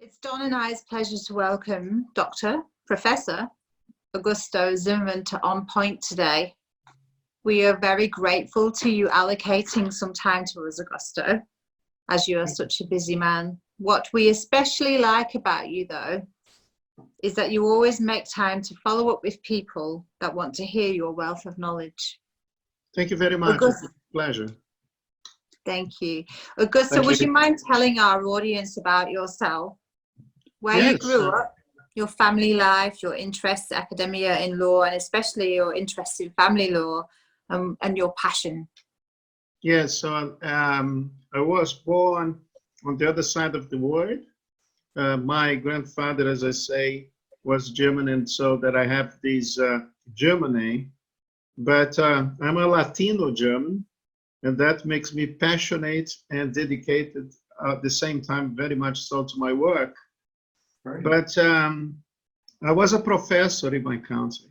It's Dawn and I's pleasure to welcome Professor Augusto Zimmerman to On Point today. We are very grateful to you allocating some time to us, Augusto, as you are such a busy man. What we especially like about you, though, is that you always make time to follow up with people that want to hear your wealth of knowledge. Thank you very much. It's a pleasure. Thank you. Augusto, would you mind telling our audience about yourself? Where you grew up, your family life, your interests, academia in law, and especially your interest in family law, and your passion. Yes, so I was born on the other side of the world. My grandfather, as I say, was German, and so that I have this German name. But I'm a Latino German, and that makes me passionate and dedicated at the same time, very much so, to my work. Right. But I was a professor in my country,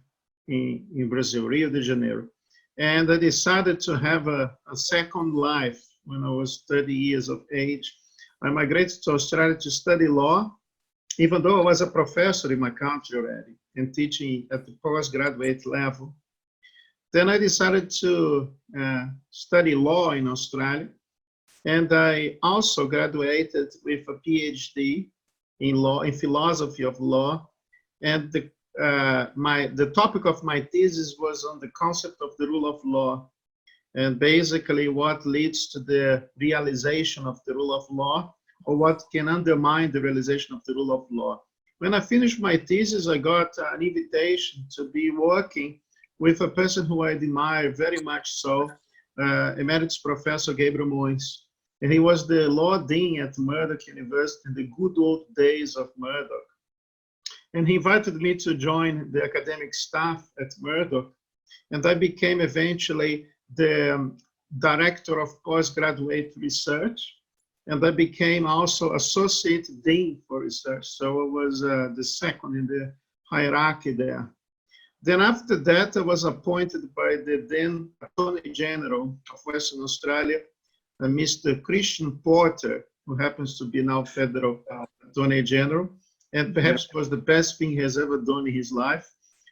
in Brazil, Rio de Janeiro. And I decided to have a second life when I was 30 years of age. I migrated to Australia to study law, even though I was a professor in my country already and teaching at the postgraduate level. Then I decided to study law in Australia. And I also graduated with a PhD in law, in philosophy of law, and the topic of my thesis was on the concept of the rule of law, and basically what leads to the realization of the rule of law, or what can undermine the realization of the rule of law. When I finished my thesis, I got an invitation to be working with a person who I admire very much so, Emeritus Professor Gabriel Moines. And he was the law dean at Murdoch University in the good old days of Murdoch. And he invited me to join the academic staff at Murdoch. And I became eventually the director of postgraduate research. And I became also associate dean for research. So I was the second in the hierarchy there. Then after that, I was appointed by the then Attorney General of Western Australia, Mr. Christian Porter, who happens to be now Federal Attorney General, and perhaps was the best thing he has ever done in his life,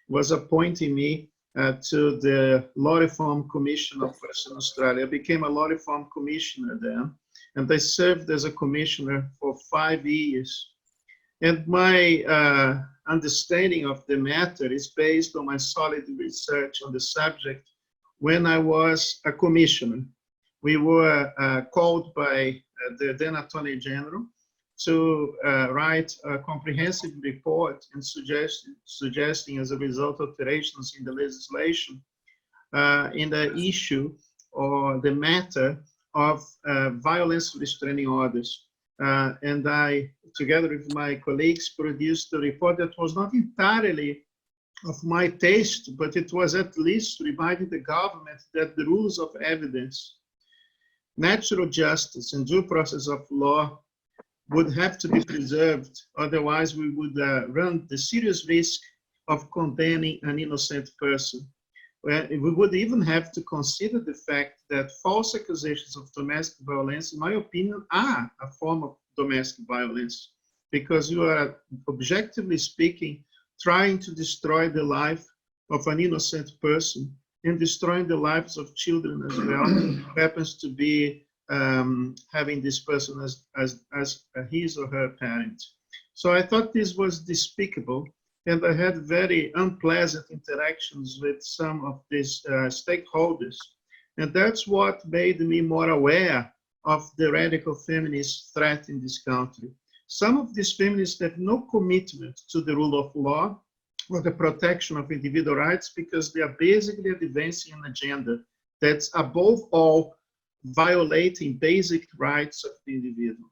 was appointing me to the Law Reform Commission of Western Australia. I became a Law Reform Commissioner then, and I served as a commissioner for 5 years. And my understanding of the matter is based on my solid research on the subject when I was a commissioner. We were called by the then Attorney General to write a comprehensive report and suggesting as a result alterations in the legislation in the issue or the matter of violence restraining orders. And I, together with my colleagues, produced a report that was not entirely of my taste, but it was at least reminding the government that the rules of evidence, natural justice, and due process of law would have to be preserved. Otherwise, we would run the serious risk of condemning an innocent person. We would even have to consider the fact that false accusations of domestic violence, in my opinion, are a form of domestic violence, because you are, objectively speaking, trying to destroy the life of an innocent person and destroying the lives of children as well, who happens to be having this person as his or her parent. So I thought this was despicable, and I had very unpleasant interactions with some of these stakeholders. And that's what made me more aware of the radical feminist threat in this country. Some of these feminists have no commitment to the rule of law or the protection of individual rights, because they are basically advancing an agenda that's above all violating basic rights of the individual.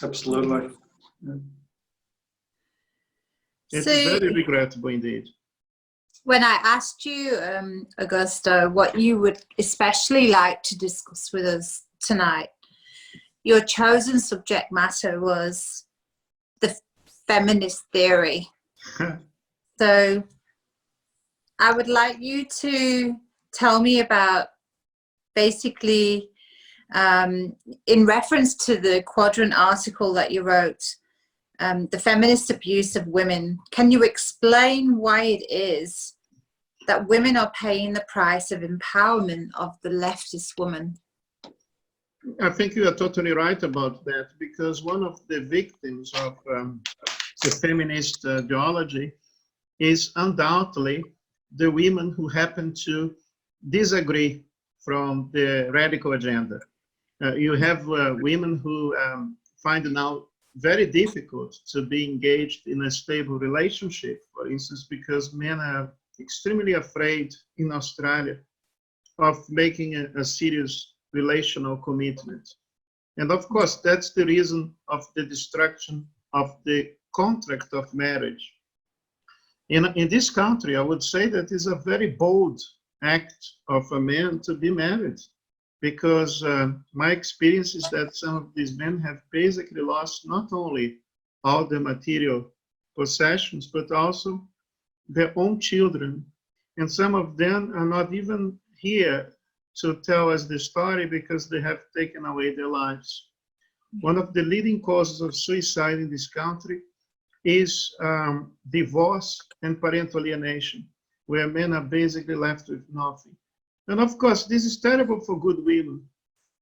Absolutely. It's very regrettable indeed. When I asked you, Augusto, what you would especially like to discuss with us tonight, your chosen subject matter was the feminist theory. So I would like you to tell me about basically In reference to the Quadrant article that you wrote, the feminist abuse of women, can you explain why it is that women are paying the price of empowerment of the leftist woman? I think you are totally right about that, because one of the victims of the feminist ideology is undoubtedly the women who happen to disagree from the radical agenda. You have women who find it now very difficult to be engaged in a stable relationship, for instance, because men are extremely afraid in Australia of making a serious relational commitment. And of course, that's the reason of the destruction of the contract of marriage. In this country, I would say that is a very bold act of a man to be married, because my experience is that some of these men have basically lost not only all the material possessions, but also their own children. And some of them are not even here to tell us the story because they have taken away their lives. One of the leading causes of suicide in this country is divorce and parental alienation, where men are basically left with nothing. And of course, this is terrible for good women,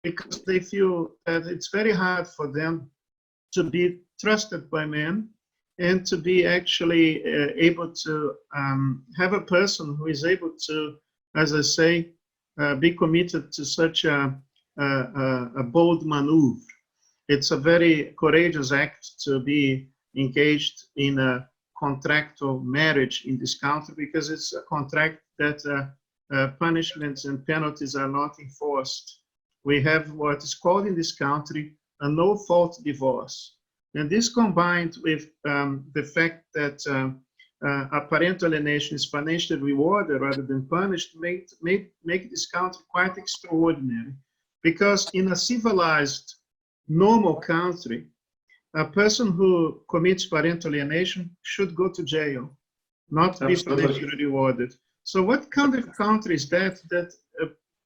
because they feel that it's very hard for them to be trusted by men and to be actually able to have a person who is able to, as I say, be committed to such a bold maneuver. It's a very courageous act to be engaged in a contractual marriage in this country, because it's a contract that punishments and penalties are not enforced. We have what is called in this country a no-fault divorce. And this, combined with the fact that a parental alienation is financially rewarded rather than punished, make this country quite extraordinary. Because in a civilized, normal country, a person who commits parental alienation should go to jail, not be financially rewarded. So what kind of country is that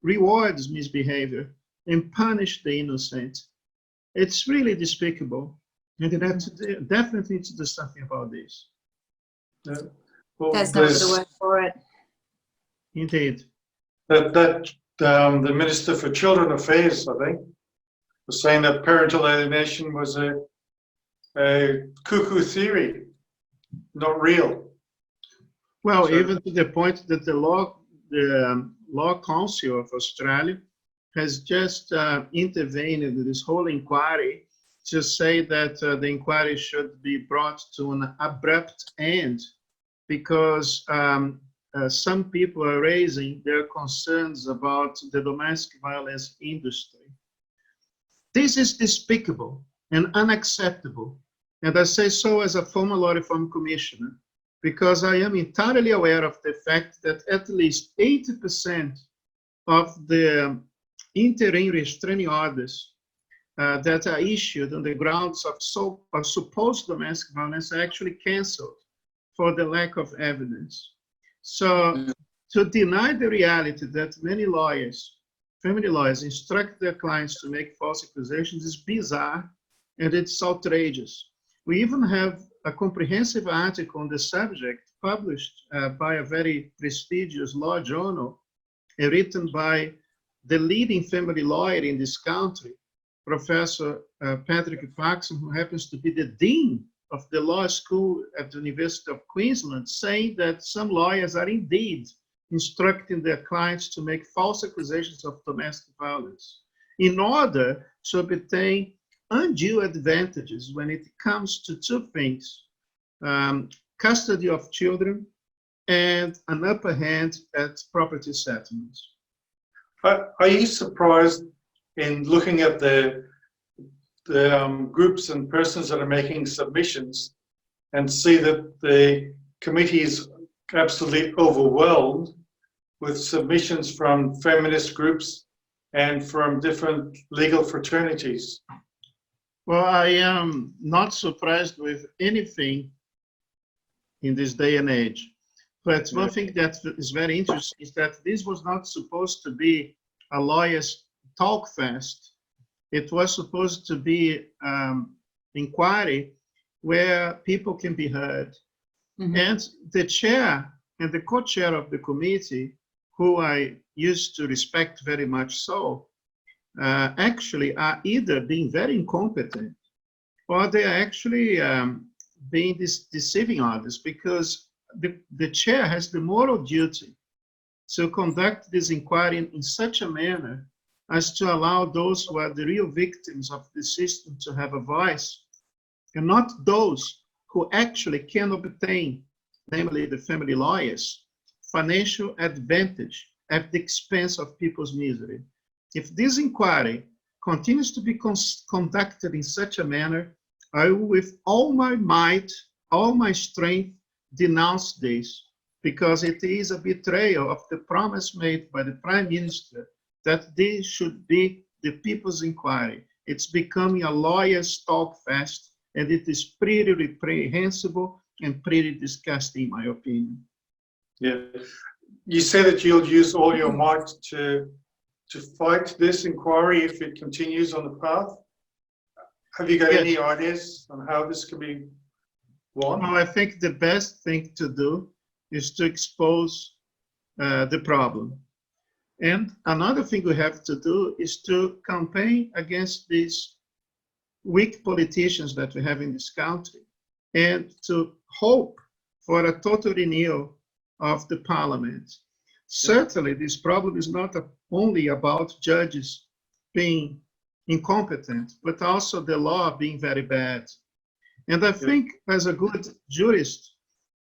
rewards misbehavior and punish the innocent? It's really despicable. And it has to definitely need to do something about this. Well, There's no other word for it. Indeed. The Minister for Children Affairs, I think, was saying that parental alienation was a cuckoo theory, not real. Well, So, even to the point that the Law Council of Australia has just intervened in this whole inquiry to say that the inquiry should be brought to an abrupt end, because some people are raising their concerns about the domestic violence industry. This is despicable and unacceptable. And I say so as a former law reform commissioner, because I am entirely aware of the fact that at least 80% of the interim restraining orders that are issued on the grounds of supposed domestic violence are actually cancelled for the lack of evidence. So to deny the reality that many lawyers, family lawyers, instruct their clients to make false accusations is bizarre, and it's outrageous. We even have a comprehensive article on the subject published by a very prestigious law journal, written by the leading family lawyer in this country, Professor Patrick Paxson, who happens to be the dean of the law school at the University of Queensland, saying that some lawyers are indeed instructing their clients to make false accusations of domestic violence in order to obtain undue advantages when it comes to two things: custody of children and an upper hand at property settlements. are you surprised in looking at the groups and persons that are making submissions and see that the committee is absolutely overwhelmed with submissions from feminist groups and from different legal fraternities? Well, I am not surprised with anything in this day and age. But one thing that is very interesting is that this was not supposed to be a lawyer's talk fest. It was supposed to be inquiry where people can be heard. Mm-hmm. And the chair and the co-chair of the committee, who I used to respect very much so, actually are either being very incompetent or they are actually being deceiving others, because the chair has the moral duty to conduct this inquiry in such a manner as to allow those who are the real victims of the system to have a voice, and not those who actually can obtain, namely the family lawyers, financial advantage at the expense of people's misery. If this inquiry continues to be conducted in such a manner, I will, with all my might, all my strength, denounce this, because it is a betrayal of the promise made by the Prime Minister that this should be the people's inquiry. It's becoming a lawyer's talk fest, and it is pretty reprehensible and pretty disgusting, in my opinion. Yeah. You said that you'll use all your might to fight this inquiry if it continues on the path. Have you got any ideas on how this can be won? Well, I think the best thing to do is to expose the problem. And another thing we have to do is to campaign against these weak politicians that we have in this country, and to hope for a total renewal of the parliament. Certainly, this problem is not only about judges being incompetent, but also the law being very bad. And I think, as a good jurist,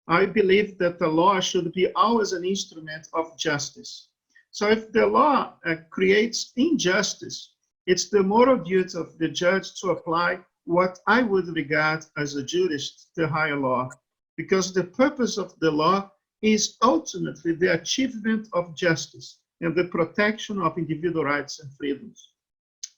I believe that the law should be always an instrument of justice. So if the law creates injustice, it's the moral duty of the judge to apply what I would regard as a jurist, the higher law, because the purpose of the law is ultimately the achievement of justice and the protection of individual rights and freedoms.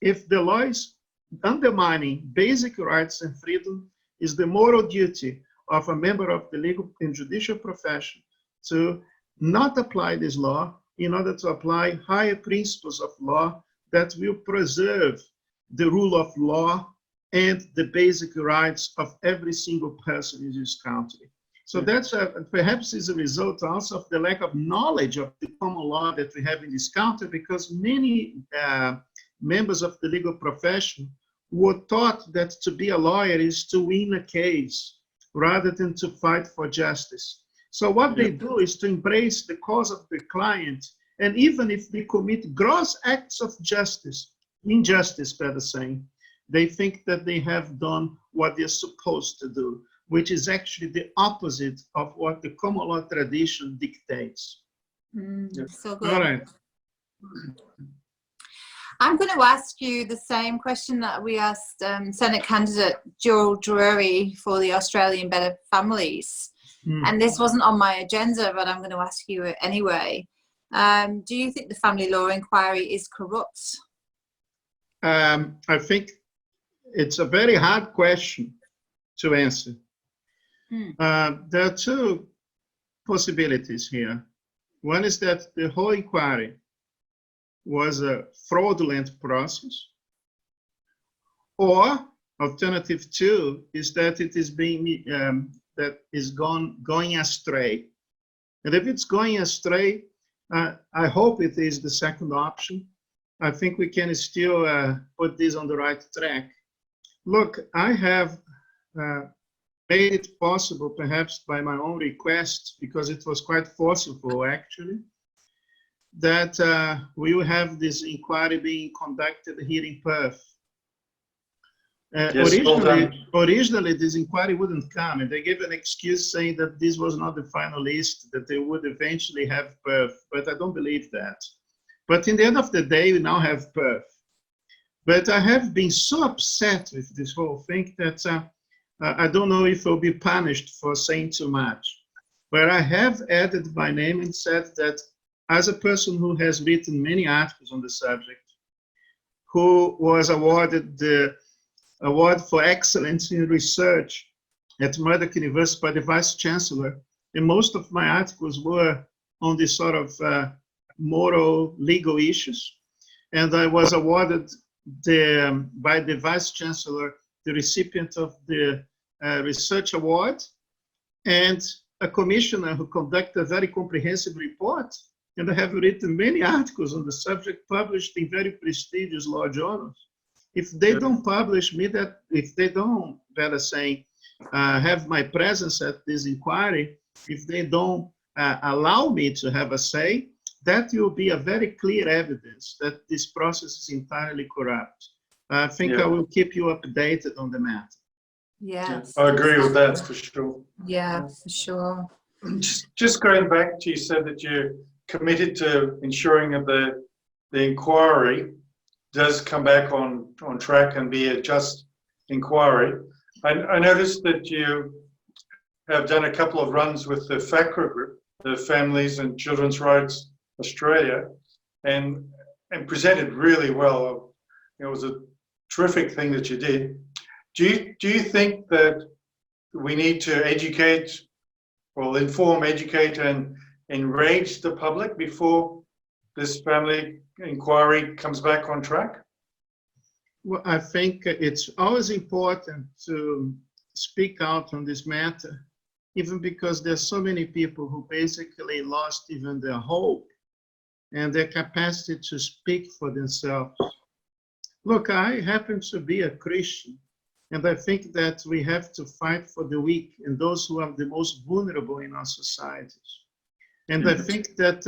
If the law is undermining basic rights and freedom, is the moral duty of a member of the legal and judicial profession to not apply this law in order to apply higher principles of law that will preserve the rule of law and the basic rights of every single person in this country. So that's perhaps is a result also of the lack of knowledge of the common law that we have in this country, because many members of the legal profession were taught that to be a lawyer is to win a case rather than to fight for justice. So what they do is to embrace the cause of the client, and even if they commit gross acts of injustice, better saying, they think that they have done what they're supposed to do, which is actually the opposite of what the common law tradition dictates. So good. All right. I'm going to ask you the same question that we asked Senate candidate Joel Drury for the Australian Better Families. And this wasn't on my agenda, but I'm going to ask you it anyway. Do you think the family law inquiry is corrupt? I think it's a very hard question to answer. There are two possibilities here. One is that the whole inquiry was a fraudulent process, or alternative two is that it is being going astray. And if it's going astray, I hope it is the second option. I think we can still put this on the right track. Look, I have made it possible, perhaps by my own request, because it was quite forceful actually, that we will have this inquiry being conducted here in Perth. Originally, this inquiry wouldn't come, and they gave an excuse saying that this was not the final list, that they would eventually have Perth, but I don't believe that. But in the end of the day, we now have Perth. But I have been so upset with this whole thing that I don't know if I'll be punished for saying too much. But I have added my name and said that as a person who has written many articles on the subject, who was awarded the Award for Excellence in Research at Murdoch University by the Vice Chancellor, and most of my articles were on this sort of moral, legal issues. And I was awarded by the Vice Chancellor, the recipient of the Research Award, and a commissioner who conducted a very comprehensive report. And I have written many articles on the subject, published in very prestigious law journals. If they don't publish me, if they don't, better saying, have my presence at this inquiry, if they don't allow me to have a say, that will be a very clear evidence that this process is entirely corrupt. I think I will keep you updated on the matter. Yes, I agree with that for sure. Yeah, for sure. Just going back to, you said that you're committed to ensuring that the inquiry does come back on track and be a just inquiry. I noticed that you have done a couple of runs with the FACRA group, the Families and Children's Rights Australia, and presented really well. It was a terrific thing that you did. Do you think that we need to educate, well, inform, educate, and enrage the public before this family inquiry comes back on track? Well, I think it's always important to speak out on this matter, even because there's so many people who basically lost even their hope and their capacity to speak for themselves. Look, I happen to be a Christian, and I think that we have to fight for the weak and those who are the most vulnerable in our societies. And I think that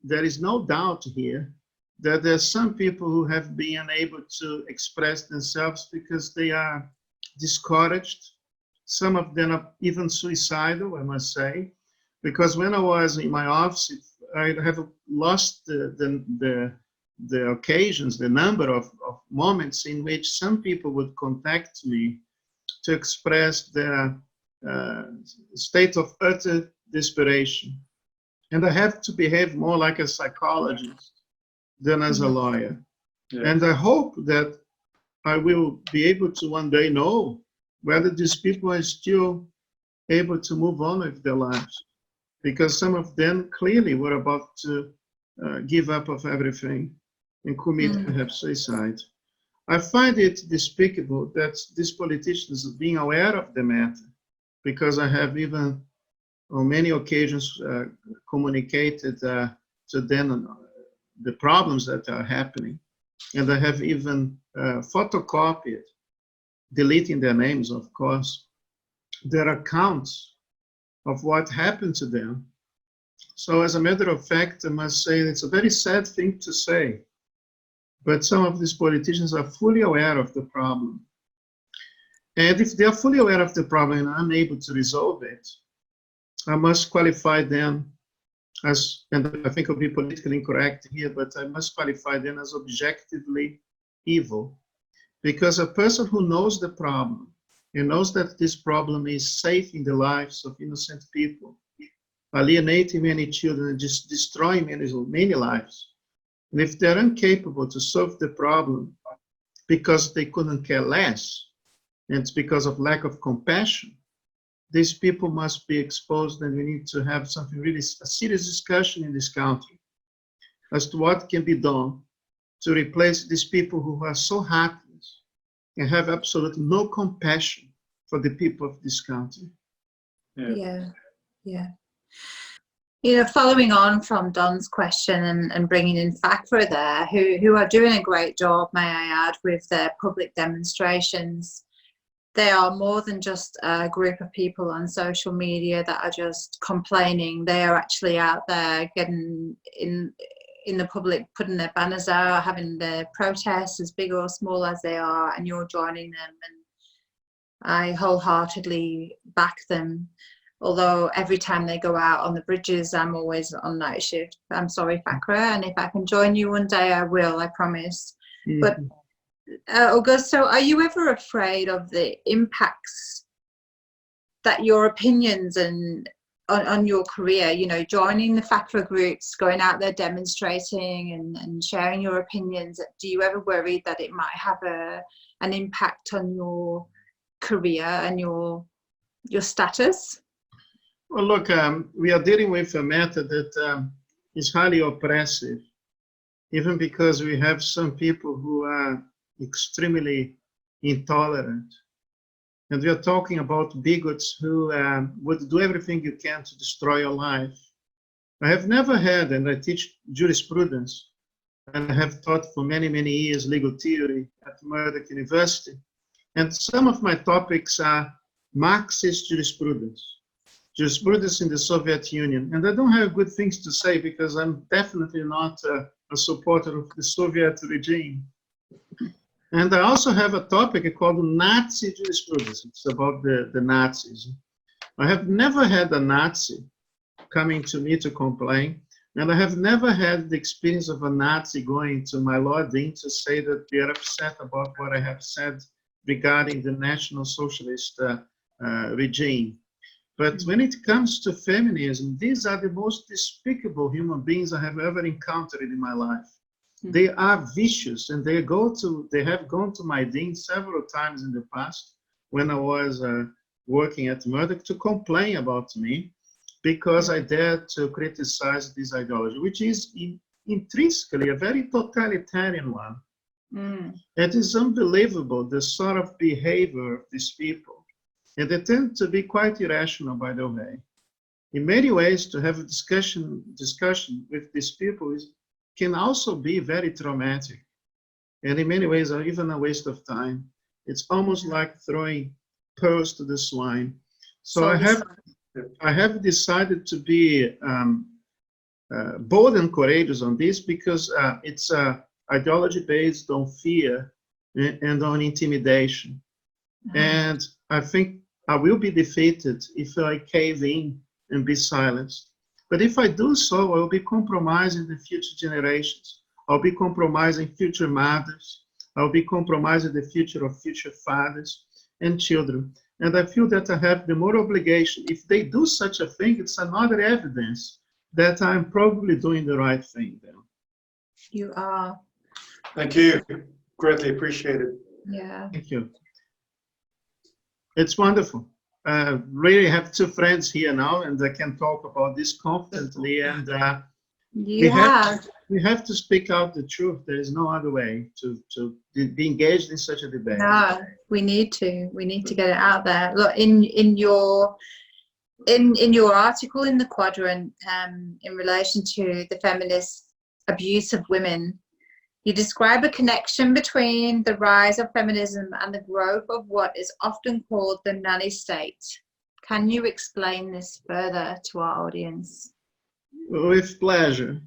there is no doubt here that there are some people who have been unable to express themselves because they are discouraged. Some of them are even suicidal, I must say, because when I was in my office, I have lost the occasions, the number of moments in which some people would contact me to express their state of utter desperation. And I have to behave more like a psychologist than as a lawyer. Yeah. And I hope that I will be able to one day know whether these people are still able to move on with their lives, because some of them clearly were about to give up of everything and commit perhaps suicide. I find it despicable that these politicians are being aware of the matter, because I have even on many occasions communicated to them the problems that are happening. And I have even photocopied, deleting their names, of course, their accounts of what happened to them. So as a matter of fact, I must say it's a very sad thing to say, but some of these politicians are fully aware of the problem. And if they are fully aware of the problem and unable to resolve it, I must qualify them as, and I think I'll be politically incorrect here, but I must qualify them as objectively evil. Because a person who knows the problem and knows that this problem is safe in the lives of innocent people, alienating many children and just destroying many lives, and if they're incapable to solve the problem because they couldn't care less, and it's because of lack of compassion, these people must be exposed, and we need to have something really, a serious discussion in this country as to what can be done to replace these people who are so heartless and have absolutely no compassion for the people of this country. Yeah. You know, following on from Don's question and bringing in FACRA there, who are doing a great job, may I add, with their public demonstrations. They are more than just a group of people on social media that are just complaining. They are actually out there getting in the public, putting their banners out, having their protests as big or small as they are, and you're joining them. And I wholeheartedly back them. Although every time they go out on the bridges, I'm always on night shift. I'm sorry, FACRA, and if I can join you one day, I will, I promise. But Augusto, are you ever afraid of the impacts that your opinions and on your career, you know, joining the FACRA groups, going out there demonstrating and sharing your opinions, do you ever worry that it might have an impact on your career and your status? Well, look, we are dealing with a matter that is highly oppressive even because we have some people who are extremely intolerant. And we are talking about bigots who would do everything you can to destroy your life. I have never had, and I teach jurisprudence, and I have taught for many, many years legal theory at Murdoch University. And some of my topics are Marxist jurisprudence in the Soviet Union. And I don't have good things to say because I'm definitely not a supporter of the Soviet regime. And I also have a topic called Nazi jurisprudence. It's about the Nazis. I have never had a Nazi coming to me to complain, and I have never had the experience of a Nazi going to my law dean to say that they are upset about what I have said regarding the National Socialist regime. But when it comes to feminism, these are the most despicable human beings I have ever encountered in my life. They are vicious, and they have gone to my dean several times in the past when I was working at Murdoch to complain about me because I dared to criticize this ideology, which is intrinsically a very totalitarian one. It is unbelievable, the sort of behavior of these people. And they tend to be quite irrational, by the way. In many ways, to have a discussion with these people can also be very traumatic. And in many ways, are even a waste of time. It's almost like throwing pearls to the swine. So I have decided to be bold and courageous on this because it's ideology based on fear and on intimidation. And I think I will be defeated if I cave in and be silenced. But if I do so, I will be compromising the future generations. I'll be compromising future mothers. I'll be compromising the future of future fathers and children. And I feel that I have the moral obligation. If they do such a thing, it's another evidence that I'm probably doing the right thing then. You are. Thank you. Greatly appreciated. Yeah. Thank you. It's wonderful. Really have two friends here now, and I can talk about this confidently. And we have to speak out the truth. There is no other way to be engaged in such a debate. No, we need to get it out there. Look, in your article in the Quadrant, in relation to the feminist abuse of women, you describe a connection between the rise of feminism and the growth of what is often called the nanny state. Can you explain this further to our audience? With pleasure.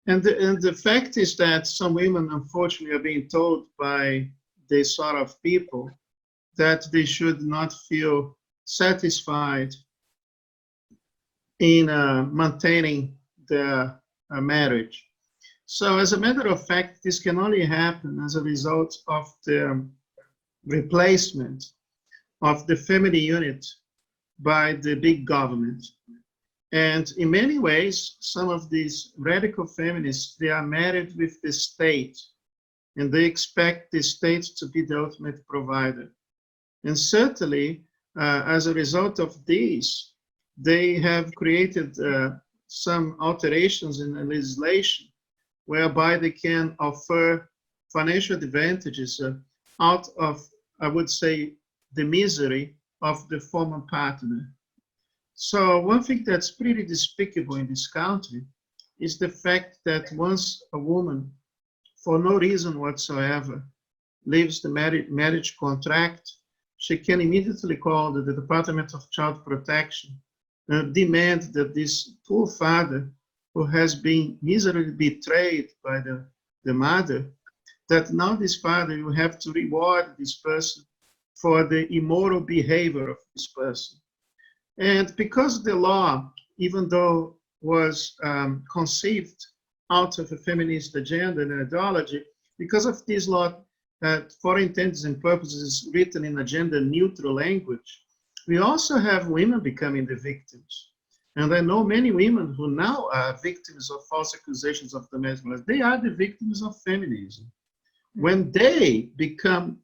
And the fact is that some women, unfortunately, are being told by this sort of people that they should not feel satisfied in maintaining their marriage. So as a matter of fact, this can only happen as a result of the replacement of the family unit by the big government. And in many ways, some of these radical feminists, they are married with the state, and they expect the state to be the ultimate provider. And certainly, as a result of this, they have created some alterations in the legislation whereby they can offer financial advantages out of, I would say, the misery of the former partner. So one thing that's pretty despicable in this country is the fact that once a woman, for no reason whatsoever, leaves the marriage contract, she can immediately call the Department of Child Protection and demand that this poor father, who has been miserably betrayed by the mother, that now this father will have to reward this person for the immoral behavior of this person. And because the law, even though was conceived out of a feminist agenda and ideology, because of this law, for intents and purposes, written in a gender-neutral language, we also have women becoming the victims. And I know many women who now are victims of false accusations of domestic violence. They are the victims of feminism. When they become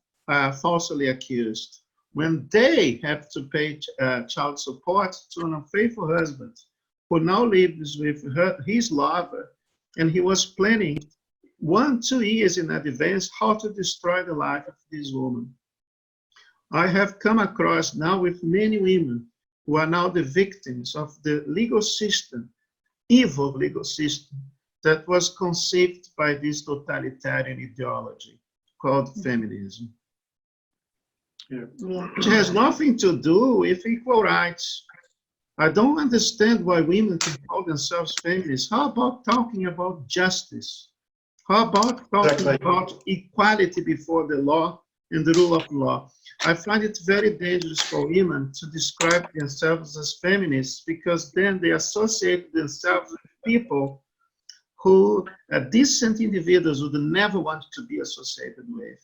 falsely accused, when they have to pay child support to an unfaithful husband who now lives with his lover, and he was planning 1-2 years in advance how to destroy the life of this woman. I have come across now with many women who are now the victims of the legal system, evil legal system, that was conceived by this totalitarian ideology called feminism. Yeah. Which has nothing to do with equal rights. I don't understand why women can call themselves feminists. How about talking about justice? How about talking about equality before the law and the rule of law? I find it very dangerous for women to describe themselves as feminists, because then they associate themselves with people who are decent individuals would never want to be associated with.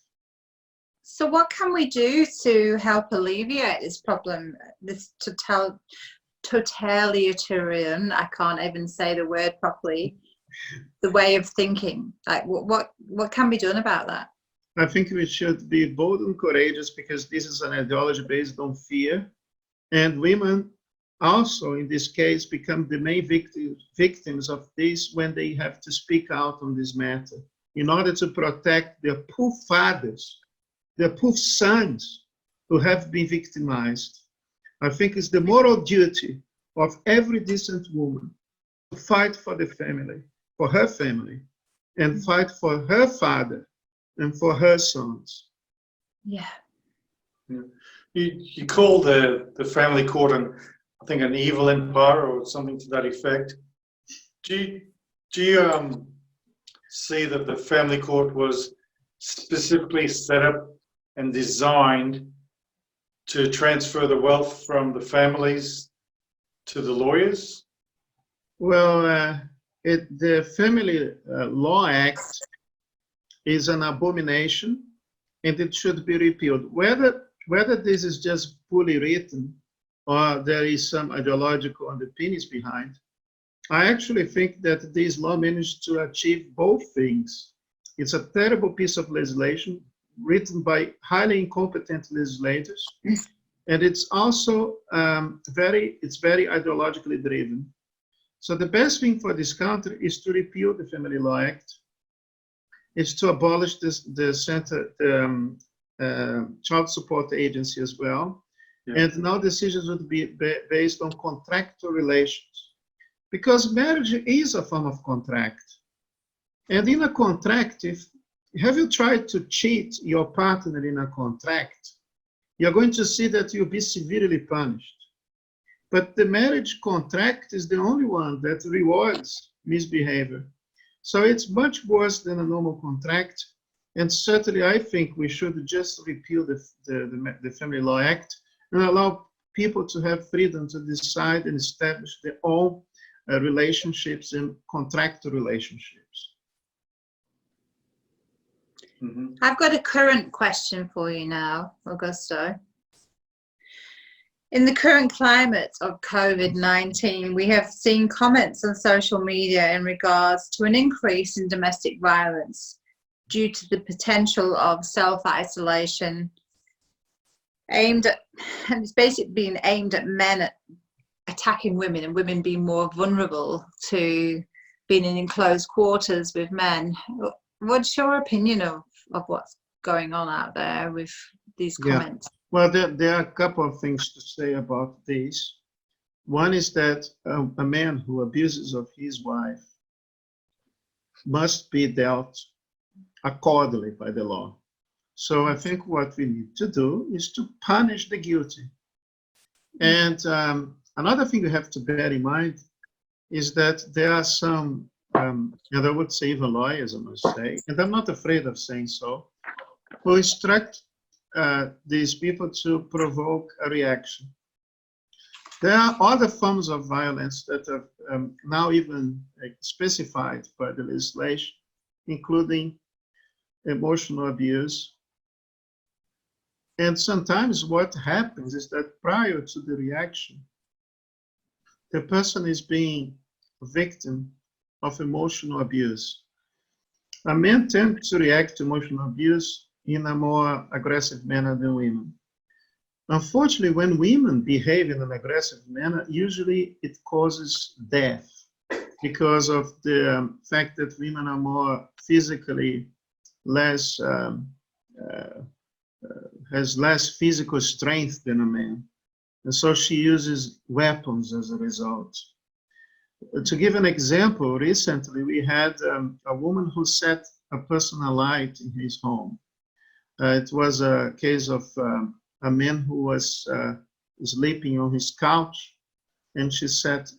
So what can we do to help alleviate this problem, this totalitarian, I can't even say the word properly, the way of thinking? Like what can be done about that? I think we should be bold and courageous, because this is an ideology based on fear. And women also, in this case, become the main victims of this when they have to speak out on this matter in order to protect their poor fathers, their poor sons who have been victimized. I think it's the moral duty of every decent woman to fight for the family, for her family, and fight for her father and for her sons. Yeah. You call the family court I think an evil empire or something to that effect. Do you see that the family court was specifically set up and designed to transfer the wealth from the families to the lawyers? Well, the Family Law Act is an abomination, and it should be repealed. Whether this is just poorly written or there is some ideological underpinnings behind, I actually think that this law managed to achieve both things. It's a terrible piece of legislation written by highly incompetent legislators, and it's also very ideologically driven. So the best thing for this country is to repeal the Family Law Act, is to abolish the child support agency as well. Yeah. And now decisions would be based on contractual relations, because marriage is a form of contract. And in a contract, have you tried to cheat your partner in a contract? You're going to see that you'll be severely punished. But the marriage contract is the only one that rewards misbehavior. So it's much worse than a normal contract. And certainly I think we should just repeal the Family Law Act and allow people to have freedom to decide and establish their own relationships and contractual relationships. Mm-hmm. I've got a current question for you now, Augusto. In the current climate of COVID-19, we have seen comments on social media in regards to an increase in domestic violence due to the potential of self-isolation and it's basically being aimed at men attacking women, and women being more vulnerable to being in enclosed quarters with men. What's your opinion of what's going on out there with these comments? Yeah. Well, there are a couple of things to say about this. One is that a man who abuses of his wife must be dealt accordingly by the law. So I think what we need to do is to punish the guilty. And another thing you have to bear in mind is that there are some, and I would say even lawyers, I must say, and I'm not afraid of saying so, who instruct these people to provoke a reaction. There are other forms of violence that are now even specified by the legislation, including emotional abuse. And sometimes what happens is that prior to the reaction, the person is being a victim of emotional abuse. Men tend to react to emotional abuse in a more aggressive manner than women. Unfortunately, when women behave in an aggressive manner, usually it causes death. because of the fact that women are more physically less, has less physical strength than a man. And so she uses weapons as a result. To give an example, recently we had a woman who set a person alight in his home. It was a case of a man who was sleeping on his couch, and she set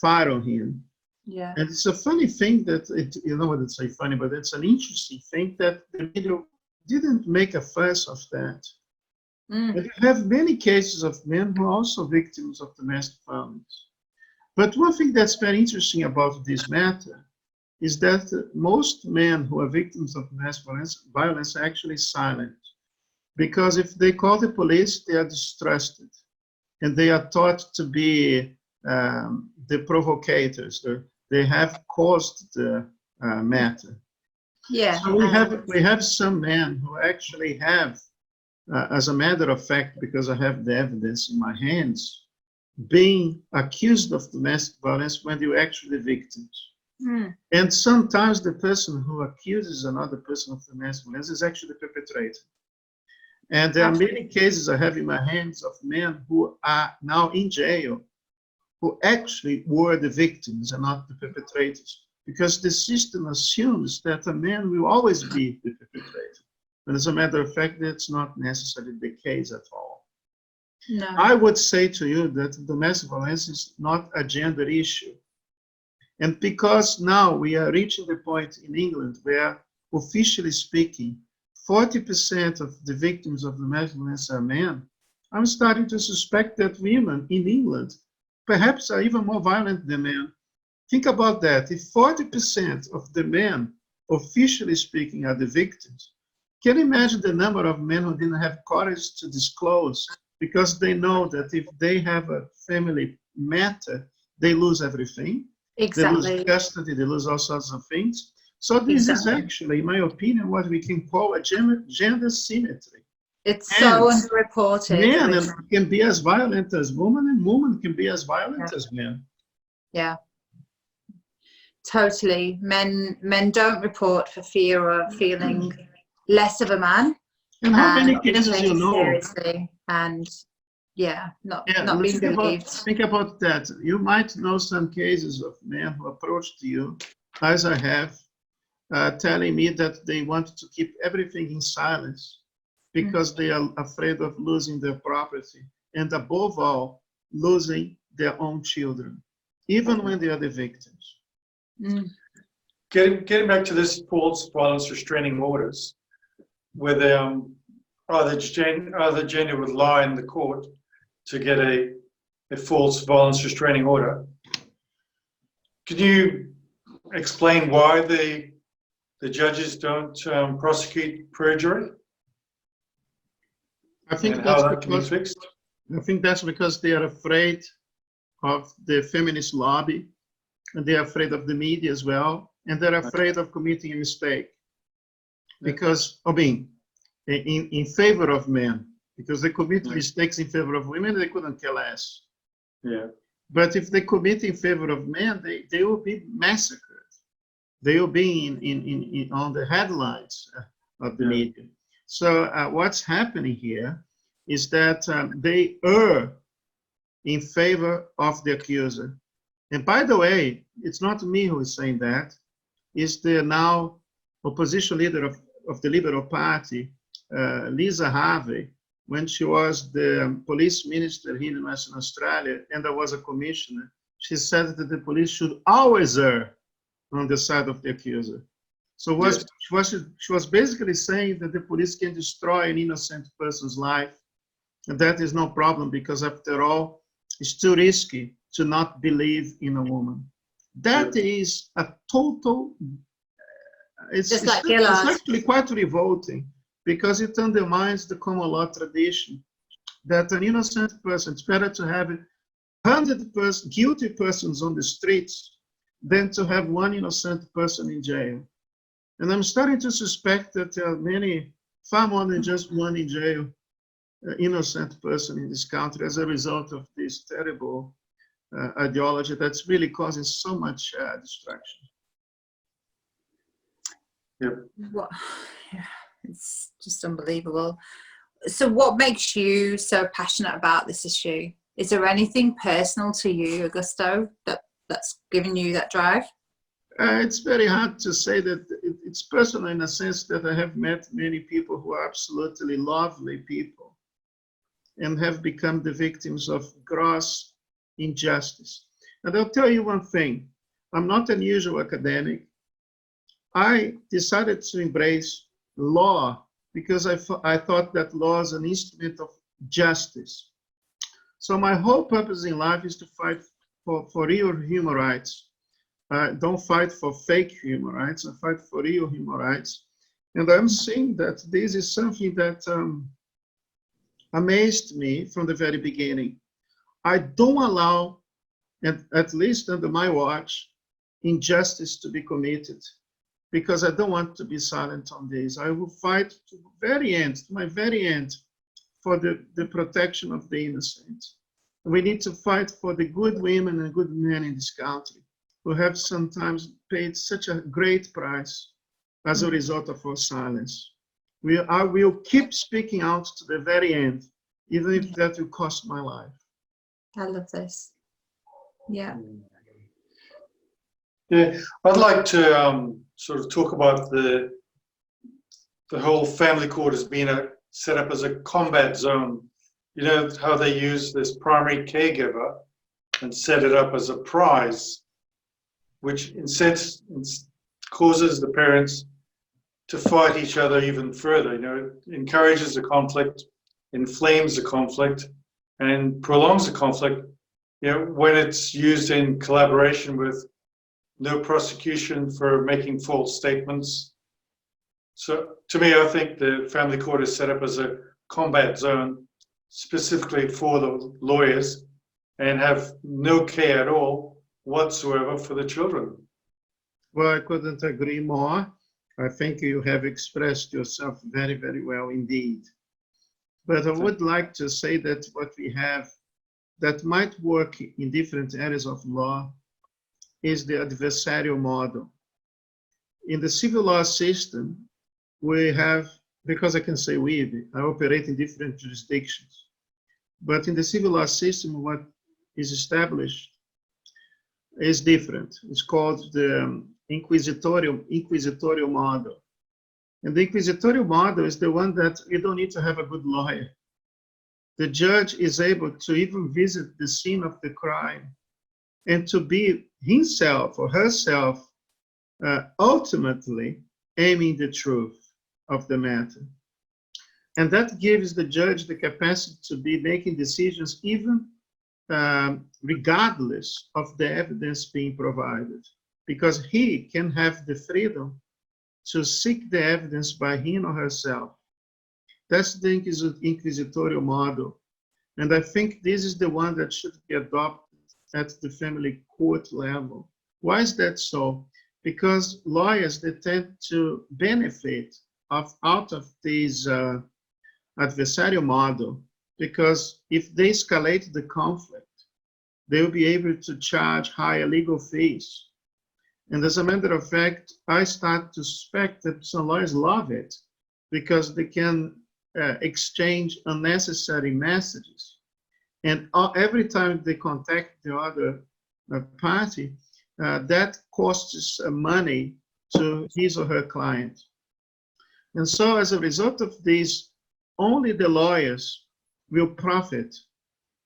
fire on him. Yeah. And it's a funny thing that, you know what, it's so funny, but it's an interesting thing that the video didn't make a fuss of that. But you have many cases of men who are also victims of domestic violence. But one thing that's very interesting about this matter is that most men who are victims of domestic violence are actually silent. Because if they call the police, they are distrusted. And they are thought to be the provocators. They have caused the matter. Yeah. So we have some men who actually have, as a matter of fact, because I have the evidence in my hands, being accused of domestic violence when they're actually victims. And sometimes the person who accuses another person of domestic violence is actually the perpetrator. And there are many cases I have in my hands of men who are now in jail, who actually were the victims and not the perpetrators, because the system assumes that a man will always be the perpetrator. And as a matter of fact, that's not necessarily the case at all. No. I would say to you that domestic violence is not a gender issue. And because now we are reaching the point in England where, officially speaking, 40% of the victims of domestic violence are men, I'm starting to suspect that women in England perhaps are even more violent than men. Think about that. If 40% of the men, officially speaking, are the victims, can you imagine the number of men who didn't have courage to disclose because they know that if they have a family matter, they lose everything. Exactly. They lose custody, they lose all sorts of things. So this is actually, in my opinion, what we can call a gender symmetry. It's so underreported. Men can be as violent as women, and women can be as violent as men. Yeah. Totally. Men don't report for fear of feeling less of a man. And how many cases you know? Seriously, and not being believed. Think about that. You might know some cases of men who approached you, as I have, telling me that they want to keep everything in silence because they are afraid of losing their property, and above all, losing their own children, even when they are the victims. Getting back to this false violence restraining orders, where they either gender would lie in the court to get a false violence restraining order. Can you explain why the judges don't prosecute perjury? I think and how that can be fixed? I think that's because they are afraid of the feminist lobby, and they are afraid of the media as well, and they're afraid of committing a mistake. Because, I mean, in favor of men, because they commit mistakes in favor of women, they couldn't care less. Yeah. But if they commit in favor of men, they will be massacred. They will be on the headlines of the media. So what's happening here is that they err in favor of the accuser. And by the way, it's not me who is saying that. It's the now opposition leader of the Liberal Party, Lisa Harvey, when she was the police minister here in Western Australia, and I was a commissioner. She said that the police should always err on the side of the accuser. So she was basically saying that the police can destroy an innocent person's life, and that is no problem because, after all, it's too risky to not believe in a woman. That is a total, it's actually quite revolting, because it undermines the common law tradition that an innocent person, it's better to have 100 guilty persons on the streets than to have one innocent person in jail. And I'm starting to suspect that there are many, far more than just one in jail, innocent person in this country as a result of this terrible ideology that's really causing so much destruction. Yep. What? Yeah, it's just unbelievable. So what makes you so passionate about this issue? Is there anything personal to you, Augusto, that's given you that drive? It's very hard to say that it's personal in a sense that I have met many people who are absolutely lovely people and have become the victims of gross injustice. And I'll tell you one thing, I'm not an usual academic. I decided to embrace law because I thought that law is an instrument of justice. So my whole purpose in life is to fight for real human rights. I don't fight for fake human rights, I fight for real human rights. And I'm seeing that this is something that amazed me from the very beginning. I don't allow, at least under my watch, injustice to be committed, because I don't want to be silent on this. I will fight to the very end, to my very end, for the protection of the innocent. We need to fight for the good women and good men in this country, who have sometimes paid such a great price as a result of our silence. I will keep speaking out to the very end, even if that will cost my life. I love this. Yeah. Yeah, I'd like to sort of talk about the whole family court as being set up as a combat zone. You know how they use this primary caregiver and set it up as a prize, which in sense causes the parents to fight each other even further. You know, it encourages the conflict, inflames the conflict, and prolongs the conflict. You know, when it's used in collaboration with no prosecution for making false statements. So to me, I think the family court is set up as a combat zone specifically for the lawyers and have no care at all whatsoever for the children. Well, I couldn't agree more. I think you have expressed yourself very, very well indeed. But I would like to say that what we have that might work in different areas of law is the adversarial model. In the civil law system, we have, because I can say we, I operate in different jurisdictions, but in the civil law system, what is established is different. It's called the inquisitorial model. And the inquisitorial model is the one that you don't need to have a good lawyer. The judge is able to even visit the scene of the crime and to be himself or herself ultimately aiming the truth of the matter. And that gives the judge the capacity to be making decisions even regardless of the evidence being provided, because he can have the freedom to seek the evidence by him or herself. That's the inquisitorial model. And I think this is the one that should be adopted at the family court level. Why is that so? Because lawyers, they tend to benefit out of this adversarial model, because if they escalate the conflict, they will be able to charge higher legal fees. And as a matter of fact, I start to suspect that some lawyers love it because they can exchange unnecessary messages. And every time they contact the other party, that costs money to his or her client. And so as a result of this, only the lawyers will profit,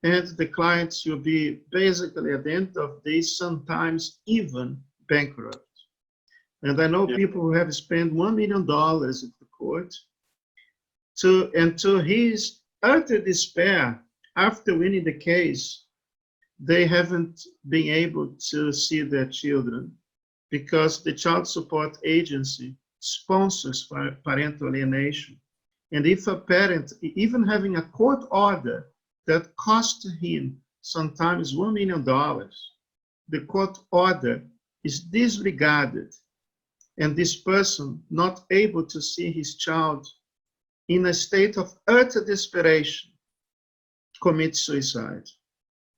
and the clients will be basically at the end of this, sometimes even bankrupt. And I know people who have spent $1 million at the court, to his utter despair, after winning the case, they haven't been able to see their children because the child support agency sponsors parental alienation. And if a parent, even having a court order that cost him sometimes $1 million, the court order is disregarded, and this person not able to see his child in a state of utter desperation commits suicide.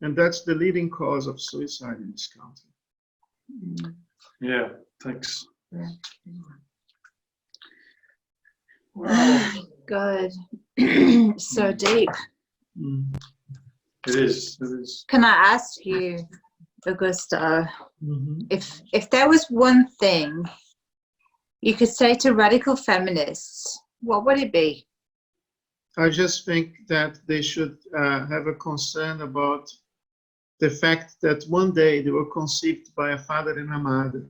And that's the leading cause of suicide in this country. Yeah, thanks. Yeah. Wow. Good. So deep. Mm. It is. It is. Can I ask you, Augusto, Mm-hmm. if there was one thing you could say to radical feminists, what would it be? I just think that they should have a concern about the fact that one day they were conceived by a father and a mother.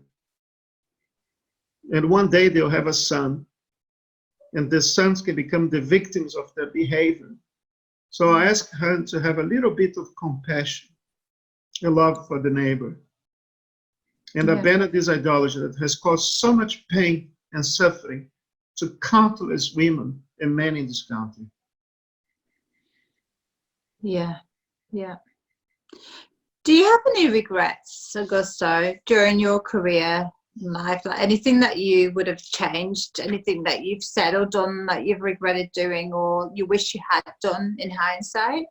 And one day they'll have a son, and the sons can become the victims of their behavior. So I ask her to have a little bit of compassion, a love for the neighbor, and abandon this ideology that has caused so much pain and suffering to countless women and men in this country. Yeah, yeah. Do you have any regrets, Augusto, during your career in life? Like anything that you would have changed, anything that you've said or done that you've regretted doing or you wish you had done in hindsight?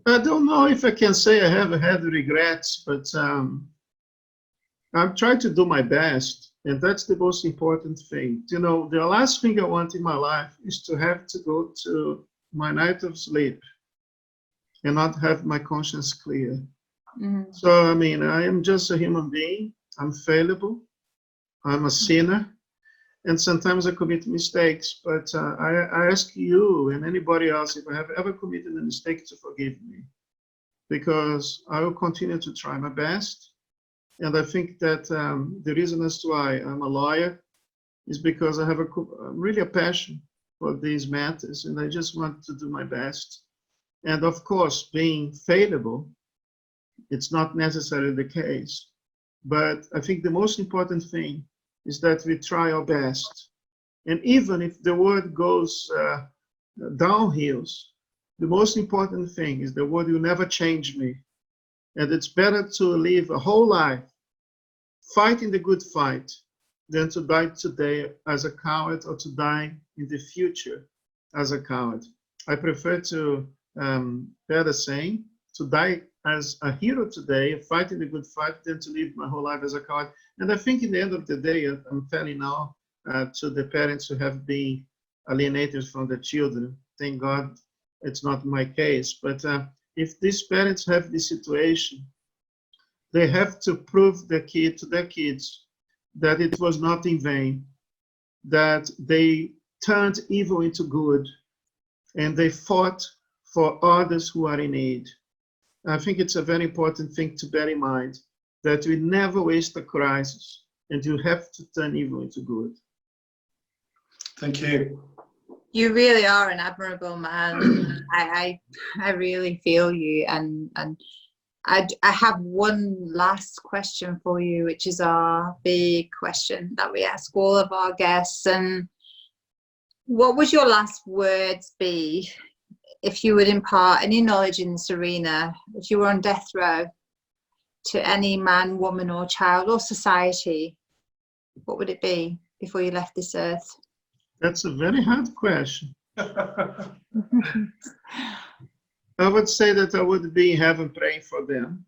I don't know if I can say I have had regrets, but I've tried to do my best, and that's the most important thing. You know, the last thing I want in my life is to have to go to my night of sleep and not have my conscience clear. Mm. So, I mean, I am just a human being. I'm fallible. I'm a sinner. And sometimes I commit mistakes. But I ask you and anybody else, if I have ever committed a mistake, to forgive me. Because I will continue to try my best. And I think that the reason as to why I'm a lawyer is because I have really a passion for these matters. And I just want to do my best. And of course, being fallible, it's not necessarily the case. But I think the most important thing is that we try our best. And even if the world goes downhills, the most important thing is the world will never change me. And it's better to live a whole life fighting the good fight than to die today as a coward or to die in the future as a coward. I prefer to bear the saying, to die as a hero today, fighting the good fight, than to live my whole life as a coward. And I think in the end of the day, I'm telling now to the parents who have been alienated from their children. Thank God it's not my case. But if these parents have this situation, they have to prove to their kids that it was not in vain, that they turned evil into good, and they fought for others who are in need. I think it's a very important thing to bear in mind, that we never waste a crisis, and you have to turn evil into good. Thank you. You really are an admirable man. I really feel you, and I have one last question for you, which is our big question that we ask all of our guests. And what would your last words be if you would impart any knowledge in this arena, if you were on death row, to any man, woman or child or society? What would it be before you left this earth? That's a very hard question. I would say that I would be in heaven praying for them,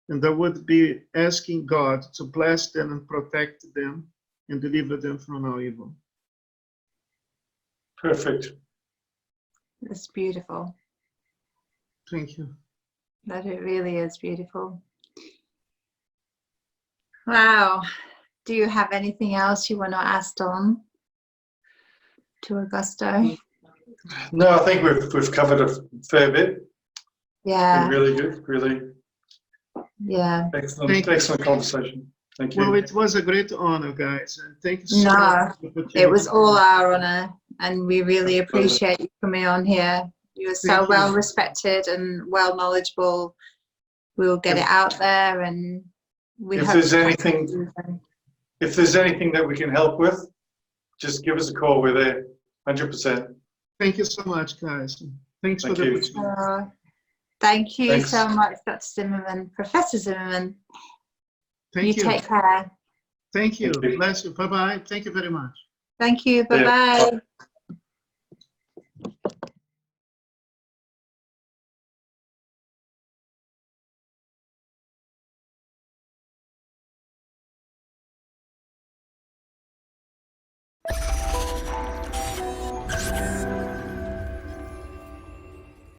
and I would be asking God to bless them and protect them and deliver them from all evil. Perfect. That's beautiful. Thank you. That it really is beautiful. Wow. Do you have anything else you want to ask on to Augusto? No, I think we've covered a fair bit. Yeah. Been really good, really Yeah. excellent conversation. Thank you. Well, it was a great honor, guys, and thank you so much. No, For the opportunity. it was all our honor, and we really appreciate you coming on here. You're so well respected and well knowledgeable. We'll get it out there, and we If hope there's anything that we can help with, just give us a call. We're there, 100%. Thank you so much, guys. Thanks Thank for the you. opportunity. Thank you Thanks. so much, Dr. Zimmerman, Professor Zimmerman. Thank you. Take care. Thank you. Thank you. Bless you. Bye-bye. Thank you very much. Thank you. Bye-bye. Yeah.